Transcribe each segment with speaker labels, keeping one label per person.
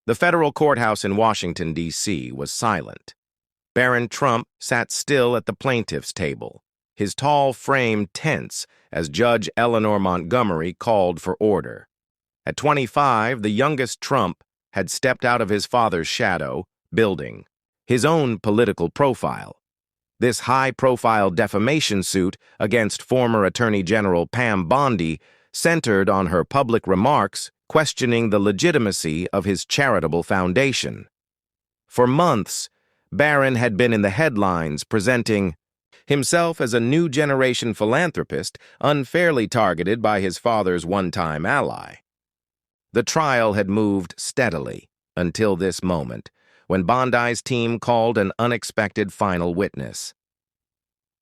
Speaker 1: The federal courthouse in Washington, D.C. was silent. Barron Trump sat still at the plaintiff's table, his tall frame tense as Judge Eleanor Montgomery called for order. At 25, the youngest Trump had stepped out of his father's shadow, building his own political profile. This high-profile defamation suit against former Attorney General Pam Bondi centered on her public remarks questioning the legitimacy of his charitable foundation. For months, Barron had been in the headlines presenting himself as a new generation philanthropist unfairly targeted by his father's one-time ally. The trial had moved steadily until this moment, when Bondi's team called an unexpected final witness.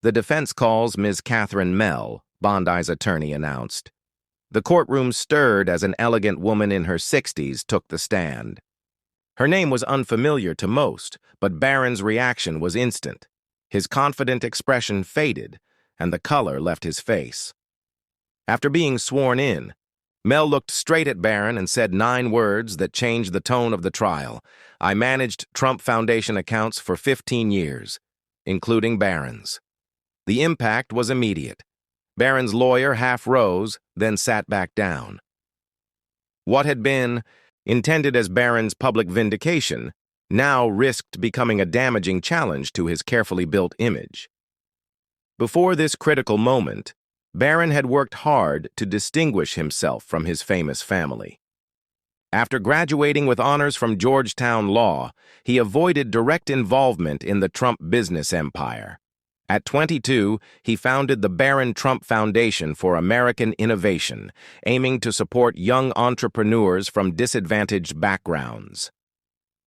Speaker 1: The defense calls Ms. Catherine Mell, Bondi's attorney announced. The courtroom stirred as an elegant woman in her 60s took the stand. Her name was unfamiliar to most, but Barron's reaction was instant. His confident expression faded, and the color left his face. After being sworn in, Mell looked straight at Barron and said 9 words that changed the tone of the trial. "I managed Trump Foundation accounts for 15 years, including Barron's." The impact was immediate. Barron's lawyer half rose, then sat back down. What had been intended as Barron's public vindication now risked becoming a damaging challenge to his carefully built image. Before this critical moment, Barron had worked hard to distinguish himself from his famous family. After graduating with honors from Georgetown Law, he avoided direct involvement in the Trump business empire. At 22, he founded the Barron Trump Foundation for American Innovation, aiming to support young entrepreneurs from disadvantaged backgrounds.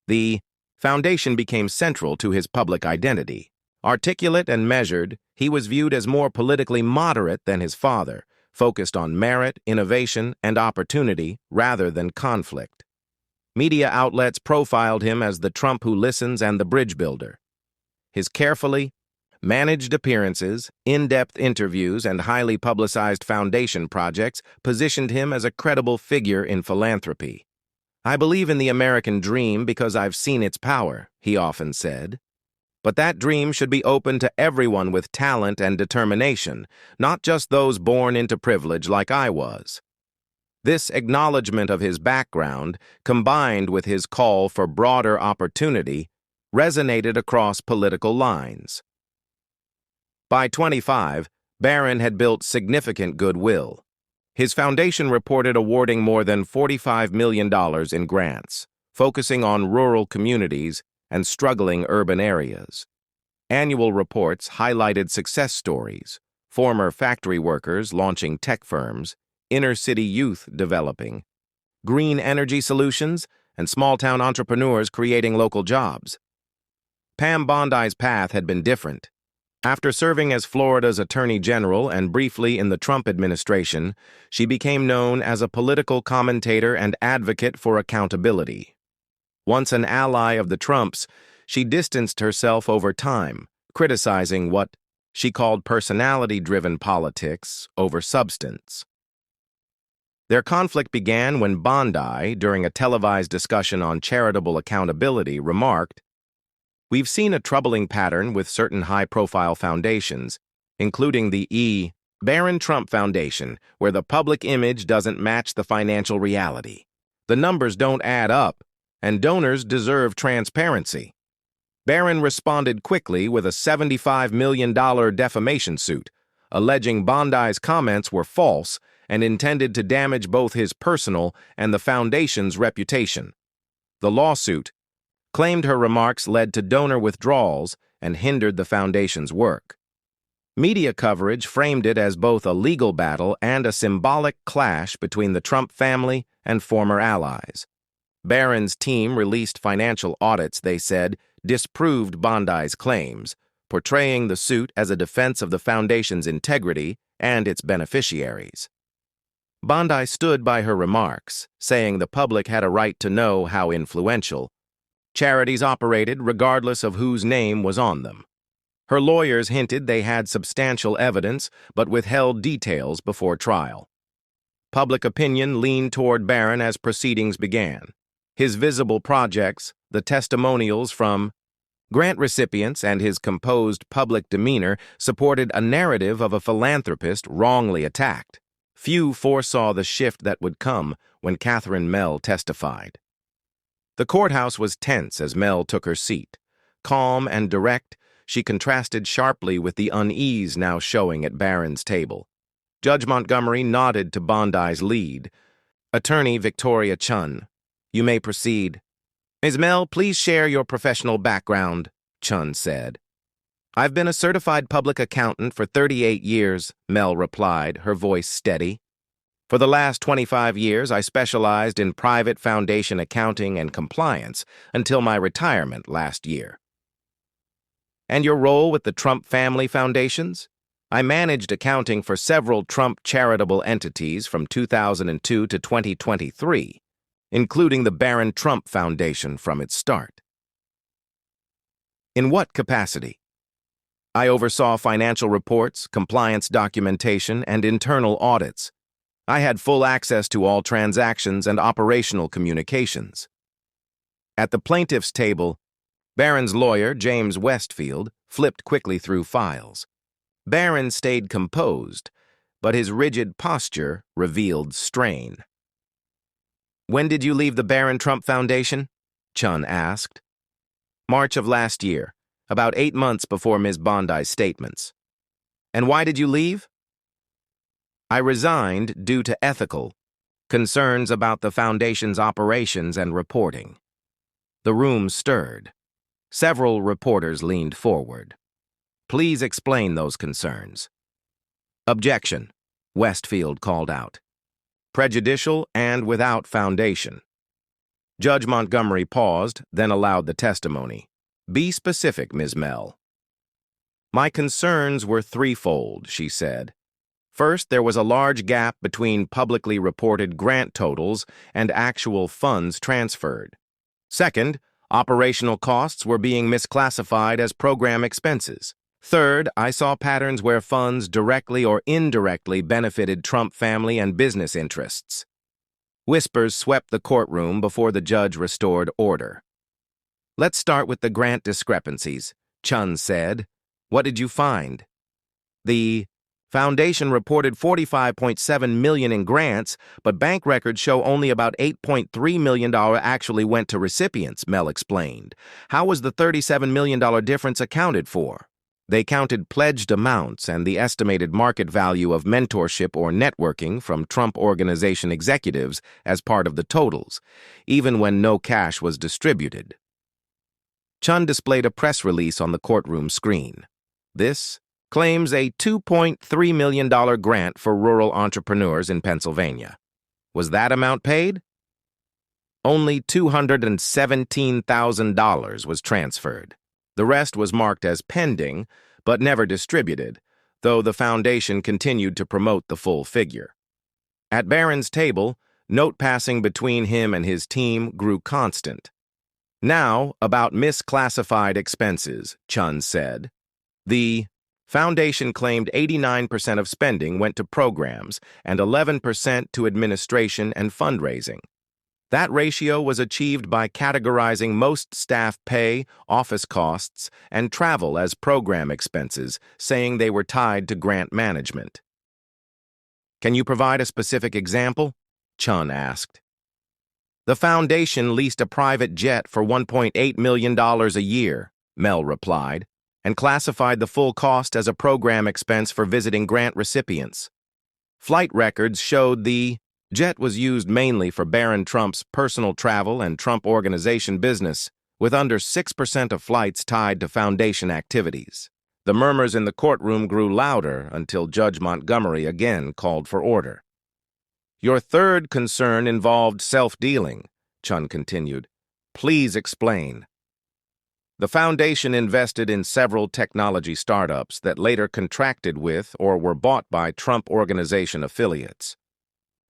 Speaker 1: The foundation became central to his public identity. Articulate and measured, he was viewed as more politically moderate than his father, focused on merit, innovation, and opportunity rather than conflict. Media outlets profiled him as the Trump who listens and the bridge builder. His carefully managed appearances, in-depth interviews, and highly publicized foundation projects positioned him as a credible figure in philanthropy. "I believe in the American dream because I've seen its power," he often said. But that dream should be open to everyone with talent and determination, not just those born into privilege like I was. This acknowledgement of his background, combined with his call for broader opportunity, resonated across political lines. By 25, Barron had built significant goodwill. His foundation reported awarding more than $45 million in grants, focusing on rural communities and struggling urban areas. Annual reports highlighted success stories, former factory workers launching tech firms, inner-city youth developing, green energy solutions, and small-town entrepreneurs creating local jobs. Pam Bondi's path had been different. After serving as Florida's Attorney General and briefly in the Trump administration, she became known as a political commentator and advocate for accountability. Once an ally of the Trumps, she distanced herself over time, criticizing what she called personality-driven politics over substance. Their conflict began when Bondi, during a televised discussion on charitable accountability, remarked, "We've seen a troubling pattern with certain high-profile foundations, including the Barron Trump Foundation, where the public image doesn't match the financial reality. The numbers don't add up, and donors deserve transparency." Barron responded quickly with a $75 million defamation suit, alleging Bondi's comments were false and intended to damage both his personal and the foundation's reputation. The lawsuit claimed her remarks led to donor withdrawals and hindered the foundation's work. Media coverage framed it as both a legal battle and a symbolic clash between the Trump family and former allies. Barron's team released financial audits, they said, disproved Bondi's claims, portraying the suit as a defense of the foundation's integrity and its beneficiaries. Bondi stood by her remarks, saying the public had a right to know how influential charities operated regardless of whose name was on them. Her lawyers hinted they had substantial evidence but withheld details before trial. Public opinion leaned toward Barron as proceedings began. His visible projects, the testimonials from grant recipients, and his composed public demeanor supported a narrative of a philanthropist wrongly attacked. Few foresaw the shift that would come when Catherine Mell testified. The courthouse was tense as Mell took her seat. Calm and direct, she contrasted sharply with the unease now showing at Barron's table. Judge Montgomery nodded to Bondi's lead. Attorney Victoria Chun, you may proceed. Ms. Mell, please share your professional background, Chun said. I've been a certified public accountant for 38 years, Mell replied, her voice steady. For the last 25 years, I specialized in private foundation accounting and compliance until my retirement last year. And your role with the Trump Family Foundations? I managed accounting for several Trump charitable entities from 2002 to 2023, including the Barron Trump Foundation from its start. In what capacity? I oversaw financial reports, compliance documentation, and internal audits. I had full access to all transactions and operational communications. At the plaintiff's table, Barron's lawyer, James Westfield, flipped quickly through files. Barron stayed composed, but his rigid posture revealed strain. When did you leave the Barron Trump Foundation? Chun asked. March of last year, about 8 months before Ms. Bondi's statements. And why did you leave? I resigned due to ethical concerns about the Foundation's operations and reporting. The room stirred. Several reporters leaned forward. Please explain those concerns. Objection, Westfield called out. Prejudicial and without foundation. Judge Montgomery paused, then allowed the testimony. Be specific, Ms. Mell. My concerns were threefold, she said. First, there was a large gap between publicly reported grant totals and actual funds transferred. Second, operational costs were being misclassified as program expenses. Third, I saw patterns where funds directly or indirectly benefited Trump family and business interests. Whispers swept the courtroom before the judge restored order. Let's start with the grant discrepancies, Chun said. What did you find? The Foundation reported $45.7 million in grants, but bank records show only about $8.3 million actually went to recipients, Mell explained. How was the $37 million difference accounted for? They counted pledged amounts and the estimated market value of mentorship or networking from Trump Organization executives as part of the totals, even when no cash was distributed. Chun displayed a press release on the courtroom screen. This claims a $2.3 million grant for rural entrepreneurs in Pennsylvania. Was that amount paid? Only $217,000 was transferred. The rest was marked as pending, but never distributed, though the foundation continued to promote the full figure. At Barron's table, note passing between him and his team grew constant. Now, about misclassified expenses, Chun said. The Foundation claimed 89% of spending went to programs and 11% to administration and fundraising. That ratio was achieved by categorizing most staff pay, office costs, and travel as program expenses, saying they were tied to grant management. Can you provide a specific example? Chun asked. The Foundation leased a private jet for $1.8 million a year, Mell replied, and classified the full cost as a program expense for visiting grant recipients. Flight records showed the jet was used mainly for Barron Trump's personal travel and Trump Organization business, with under 6% of flights tied to foundation activities. The murmurs in the courtroom grew louder until Judge Montgomery again called for order. Your third concern involved self-dealing, Chun continued. Please explain. The foundation invested in several technology startups that later contracted with or were bought by Trump Organization affiliates.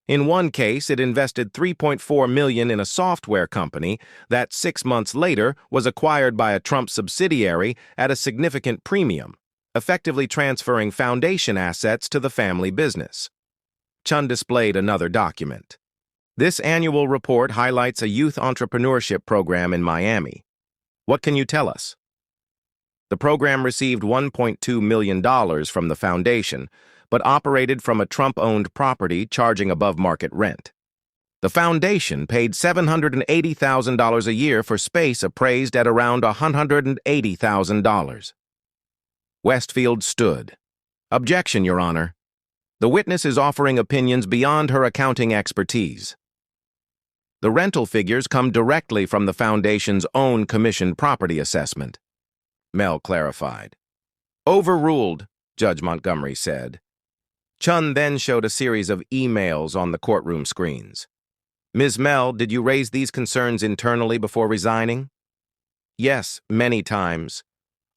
Speaker 1: In one case, it invested $3.4 million in a software company that 6 months later was acquired by a Trump subsidiary at a significant premium, effectively transferring foundation assets to the family business. Chun displayed another document. This annual report highlights a youth entrepreneurship program in Miami. What can you tell us? The program received $1.2 million from the foundation, but operated from a Trump-owned property charging above-market rent. The foundation paid $780,000 a year for space appraised at around $180,000. Westfield stood. Objection, Your Honor. The witness is offering opinions beyond her accounting expertise. The rental figures come directly from the foundation's own commissioned property assessment. Mel clarified. Overruled, Judge Montgomery said. Chun then showed a series of emails on the courtroom screens. Ms. Mel, did you raise these concerns internally before resigning? Yes, many times.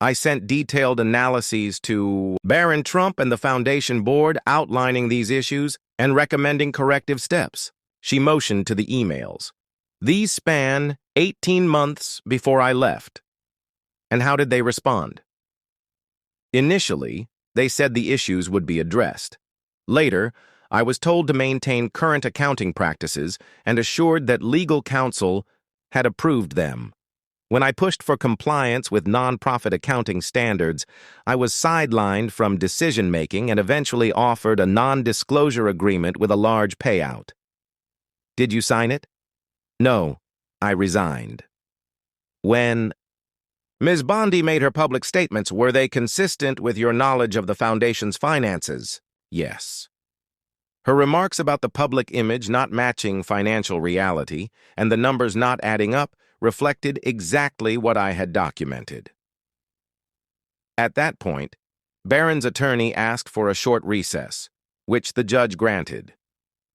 Speaker 1: I sent detailed analyses to Baron Trump and the Foundation Board outlining these issues and recommending corrective steps. She motioned to the emails. These span 18 months before I left. And how did they respond? Initially, they said the issues would be addressed. Later, I was told to maintain current accounting practices and assured that legal counsel had approved them. When I pushed for compliance with nonprofit accounting standards, I was sidelined from decision-making and eventually offered a non-disclosure agreement with a large payout. Did you sign it? No, I resigned. When Ms. Bondi made her public statements, were they consistent with your knowledge of the Foundation's finances? Yes. Her remarks about the public image not matching financial reality and the numbers not adding up reflected exactly what I had documented. At that point, Barron's attorney asked for a short recess, which the judge granted.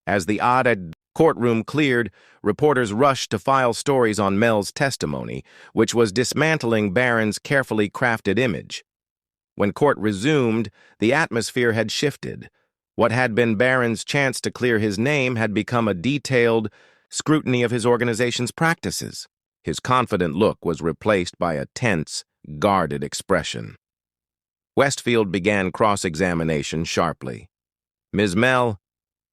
Speaker 1: As the odd courtroom cleared, reporters rushed to file stories on Mel's testimony, which was dismantling Barron's carefully crafted image. When court resumed, the atmosphere had shifted. What had been Barron's chance to clear his name had become a detailed scrutiny of his organization's practices. His confident look was replaced by a tense, guarded expression. Westfield began cross-examination sharply. Ms. Mel,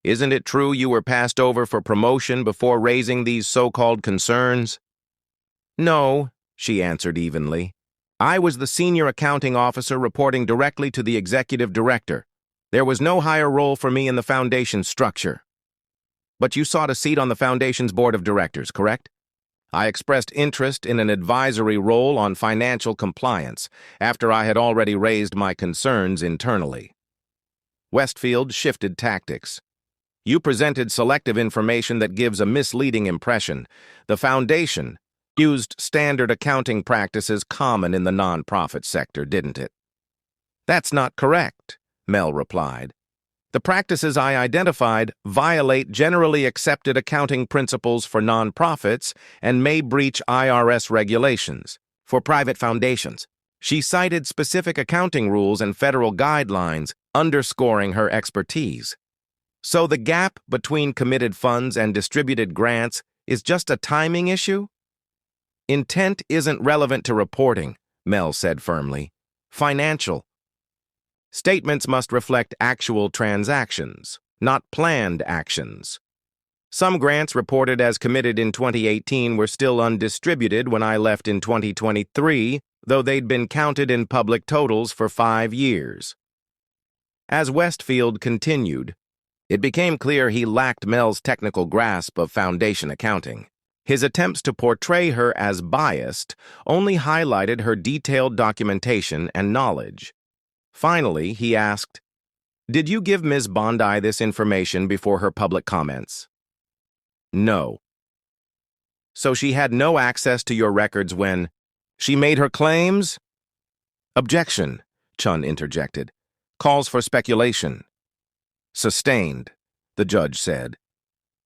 Speaker 1: isn't it true you were passed over for promotion before raising these so-called concerns? No, she answered evenly. I was the senior accounting officer reporting directly to the executive director. There was no higher role for me in the foundation's structure. But you sought a seat on the foundation's board of directors, correct? I expressed interest in an advisory role on financial compliance after I had already raised my concerns internally. Westfield shifted tactics. You presented selective information that gives a misleading impression. The foundation used standard accounting practices common in the nonprofit sector, didn't it? That's not correct, Mel replied. The practices I identified violate generally accepted accounting principles for nonprofits and may breach IRS regulations. For private foundations, she cited specific accounting rules and federal guidelines, underscoring her expertise. So the gap between committed funds and distributed grants is just a timing issue? Intent isn't relevant to reporting, Mel said firmly. Financial. Statements must reflect actual transactions, not planned actions. Some grants reported as committed in 2018 were still undistributed when I left in 2023, though they'd been counted in public totals for 5 years. As Westfield continued, it became clear he lacked Mel's technical grasp of foundation accounting. His attempts to portray her as biased only highlighted her detailed documentation and knowledge. Finally, he asked, Did you give Ms. Bondi this information before her public comments? No. So she had no access to your records when she made her claims? Objection, Chun interjected. Calls for speculation. Sustained, the judge said.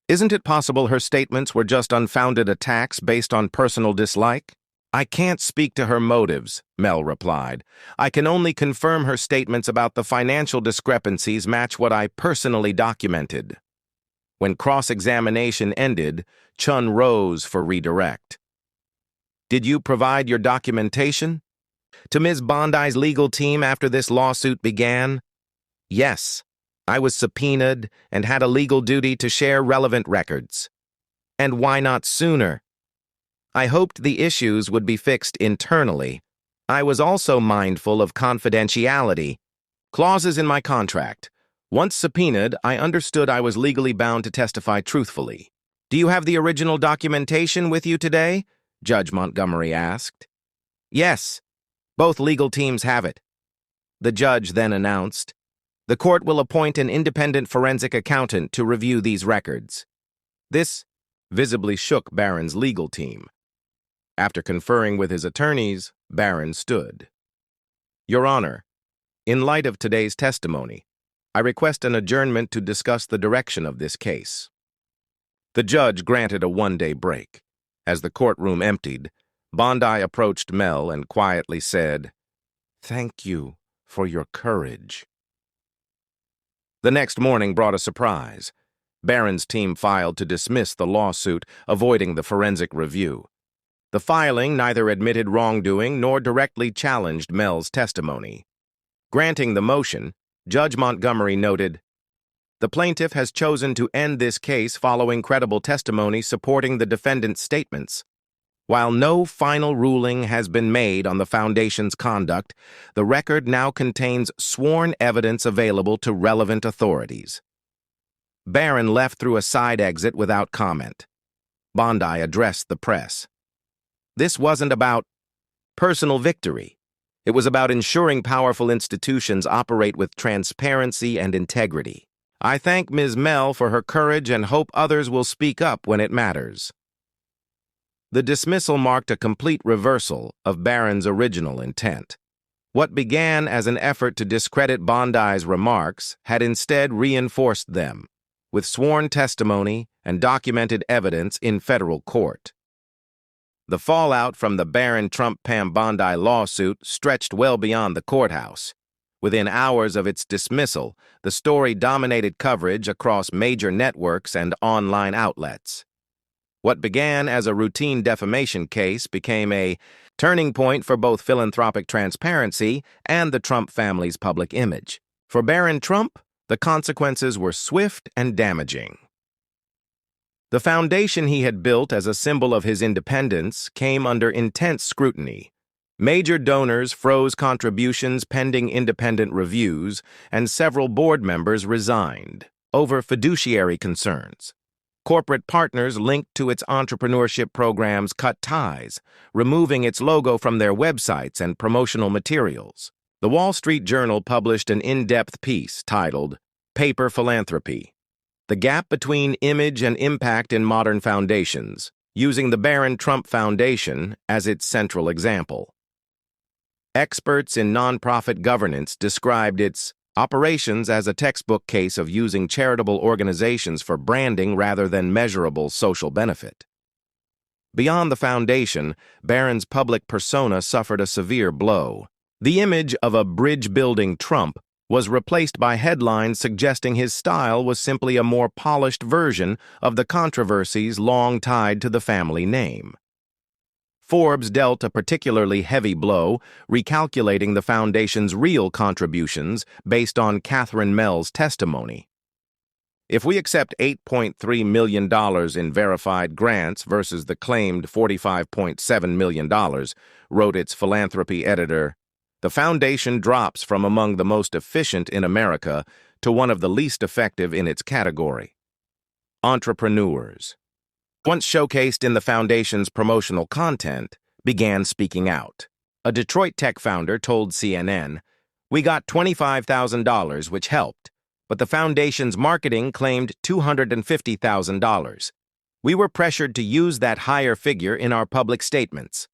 Speaker 1: Isn't it possible her statements were just unfounded attacks based on personal dislike? I can't speak to her motives, Mel replied. I can only confirm her statements about the financial discrepancies match what I personally documented. When cross-examination ended, Chun rose for redirect. Did you provide your documentation to Ms. Bondi's legal team after this lawsuit began? Yes. I was subpoenaed and had a legal duty to share relevant records. And why not sooner? I hoped the issues would be fixed internally. I was also mindful of confidentiality. Clauses in my contract. Once subpoenaed, I understood I was legally bound to testify truthfully. Do you have the original documentation with you today? Judge Montgomery asked. Yes, both legal teams have it. The judge then announced, the court will appoint an independent forensic accountant to review these records. This visibly shook Barron's legal team. After conferring with his attorneys, Barron stood. Your Honor, in light of today's testimony, I request an adjournment to discuss the direction of this case. The judge granted a one-day break. As the courtroom emptied, Bondi approached Mel and quietly said, "Thank you for your courage." The next morning brought a surprise. Barron's team filed to dismiss the lawsuit, avoiding the forensic review. The filing neither admitted wrongdoing nor directly challenged Mel's testimony. Granting the motion, Judge Montgomery noted, the plaintiff has chosen to end this case following credible testimony supporting the defendant's statements. While no final ruling has been made on the Foundation's conduct, the record now contains sworn evidence available to relevant authorities. Barron left through a side exit without comment. Bondi addressed the press. This wasn't about personal victory. It was about ensuring powerful institutions operate with transparency and integrity. I thank Ms. Mel for her courage and hope others will speak up when it matters. The dismissal marked a complete reversal of Barron's original intent. What began as an effort to discredit Bondi's remarks had instead reinforced them, with sworn testimony and documented evidence in federal court. The fallout from the Barron-Trump-Pam Bondi lawsuit stretched well beyond the courthouse. Within hours of its dismissal, the story dominated coverage across major networks and online outlets. What began as a routine defamation case became a turning point for both philanthropic transparency and the Trump family's public image. For Barron Trump, the consequences were swift and damaging. The foundation he had built as a symbol of his independence came under intense scrutiny. Major donors froze contributions pending independent reviews, and several board members resigned over fiduciary concerns. Corporate partners linked to its entrepreneurship programs cut ties, removing its logo from their websites and promotional materials. The Wall Street Journal published an in-depth piece titled, Paper Philanthropy: The Gap Between Image and Impact in Modern Foundations, using the Barron-Trump Foundation as its central example. Experts in nonprofit governance described its operations as a textbook case of using charitable organizations for branding rather than measurable social benefit. Beyond the foundation, Barron's public persona suffered a severe blow. The image of a bridge-building Trump was replaced by headlines suggesting his style was simply a more polished version of the controversies long tied to the family name. Forbes dealt a particularly heavy blow, recalculating the foundation's real contributions based on Catherine Mel's testimony. If we accept $8.3 million in verified grants versus the claimed $45.7 million, wrote its philanthropy editor, the foundation drops from among the most efficient in America to one of the least effective in its category. Entrepreneurs, once showcased in the foundation's promotional content, began speaking out. A Detroit tech founder told CNN, "We got $25,000, which helped, but the foundation's marketing claimed $250,000. We were pressured to use that higher figure in our public statements."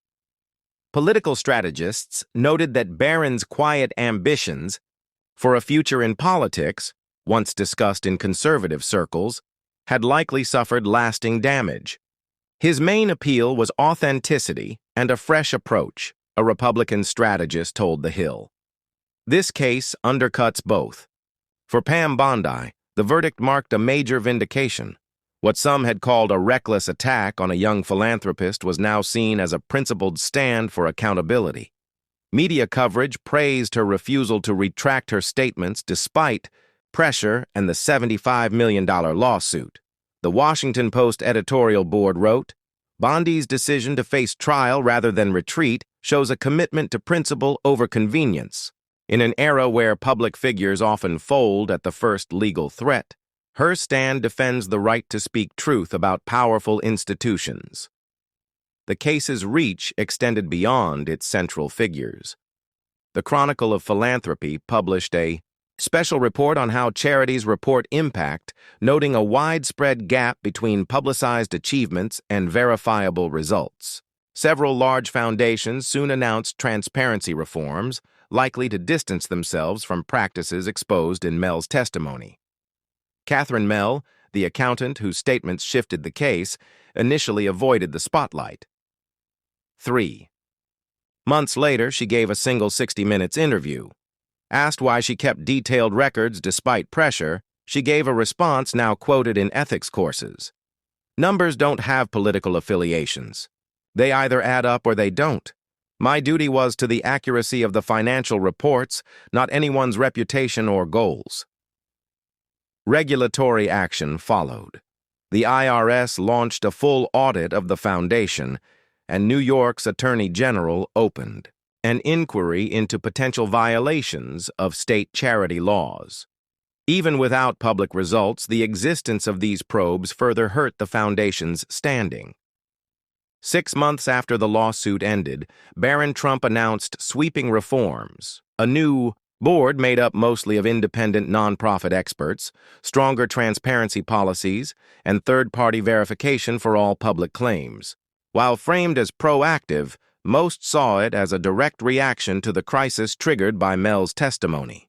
Speaker 1: Political strategists noted that Barron's quiet ambitions for a future in politics, once discussed in conservative circles, had likely suffered lasting damage. His main appeal was authenticity and a fresh approach, a Republican strategist told The Hill. This case undercuts both. For Pam Bondi, the verdict marked a major vindication. What some had called a reckless attack on a young philanthropist was now seen as a principled stand for accountability. Media coverage praised her refusal to retract her statements despite pressure and the $75 million lawsuit. The Washington Post editorial board wrote, "Bondi's decision to face trial rather than retreat shows a commitment to principle over convenience. In an era where public figures often fold at the first legal threat, her stand defends the right to speak truth about powerful institutions." The case's reach extended beyond its central figures. The Chronicle of Philanthropy published a special report on how charities report impact, noting a widespread gap between publicized achievements and verifiable results. Several large foundations soon announced transparency reforms, likely to distance themselves from practices exposed in Mell's testimony. Catherine Mell, the accountant whose statements shifted the case, initially avoided the spotlight. 3. Months later, she gave a single 60 Minutes interview. Asked why she kept detailed records despite pressure, she gave a response now quoted in ethics courses. "Numbers don't have political affiliations. They either add up or they don't. My duty was to the accuracy of the financial reports, not anyone's reputation or goals." Regulatory action followed. The IRS launched a full audit of the foundation, and New York's Attorney General opened an inquiry into potential violations of state charity laws. Even without public results, the existence of these probes further hurt the foundation's standing. 6 months after the lawsuit ended, Barron Trump announced sweeping reforms, a new board made up mostly of independent nonprofit experts, stronger transparency policies, and third-party verification for all public claims. While framed as proactive, most saw it as a direct reaction to the crisis triggered by Mell's testimony.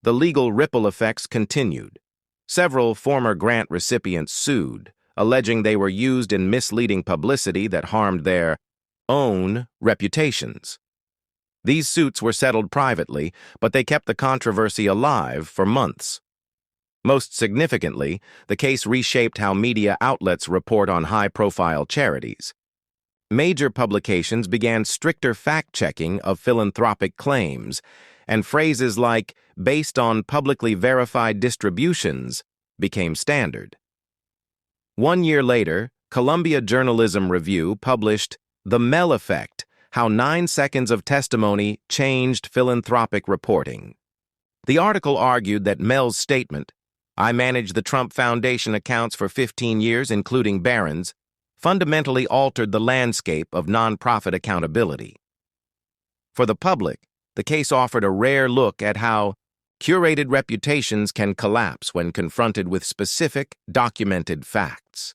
Speaker 1: The legal ripple effects continued. Several former grant recipients sued, alleging they were used in misleading publicity that harmed their own reputations. These suits were settled privately, but they kept the controversy alive for months. Most significantly, the case reshaped how media outlets report on high-profile charities. Major publications began stricter fact-checking of philanthropic claims, and phrases like "based on publicly verified distributions" became standard. 1 year later, Columbia Journalism Review published The Mell Effect: How 9 Seconds of Testimony Changed Philanthropic Reporting. The article argued that Mell's statement, "I managed the Trump Foundation accounts for 15 years, including Barron's," fundamentally altered the landscape of nonprofit accountability. For the public, the case offered a rare look at how curated reputations can collapse when confronted with specific, documented facts.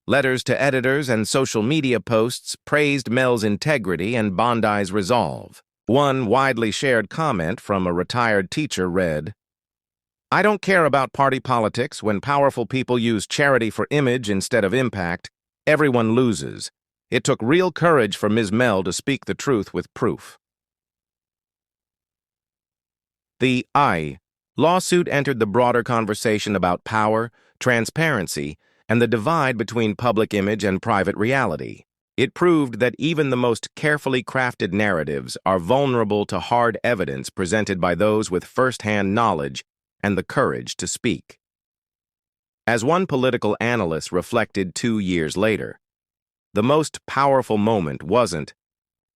Speaker 1: Letters to editors and social media posts praised Mell's integrity and Bondi's resolve. One widely shared comment from a retired teacher read, "I don't care about party politics. When powerful people use charity for image instead of impact, everyone loses. It took real courage for Ms. Mell to speak the truth with proof." The lawsuit entered the broader conversation about power, transparency, and the divide between public image and private reality. It proved that even the most carefully crafted narratives are vulnerable to hard evidence presented by those with first-hand knowledge and the courage to speak. As one political analyst reflected 2 years later, the most powerful moment wasn't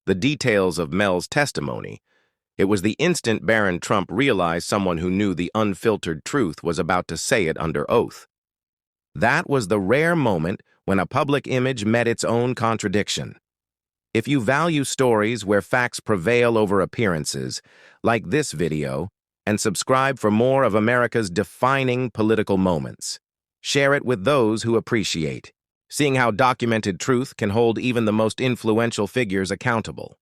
Speaker 1: the details of Mell's testimony. It was the instant Barron Trump realized someone who knew the unfiltered truth was about to say it under oath. That was the rare moment when a public image met its own contradiction. If you value stories where facts prevail over appearances, like this video, and subscribe for more of America's defining political moments. Share it with those who appreciate, seeing how documented truth can hold even the most influential figures accountable.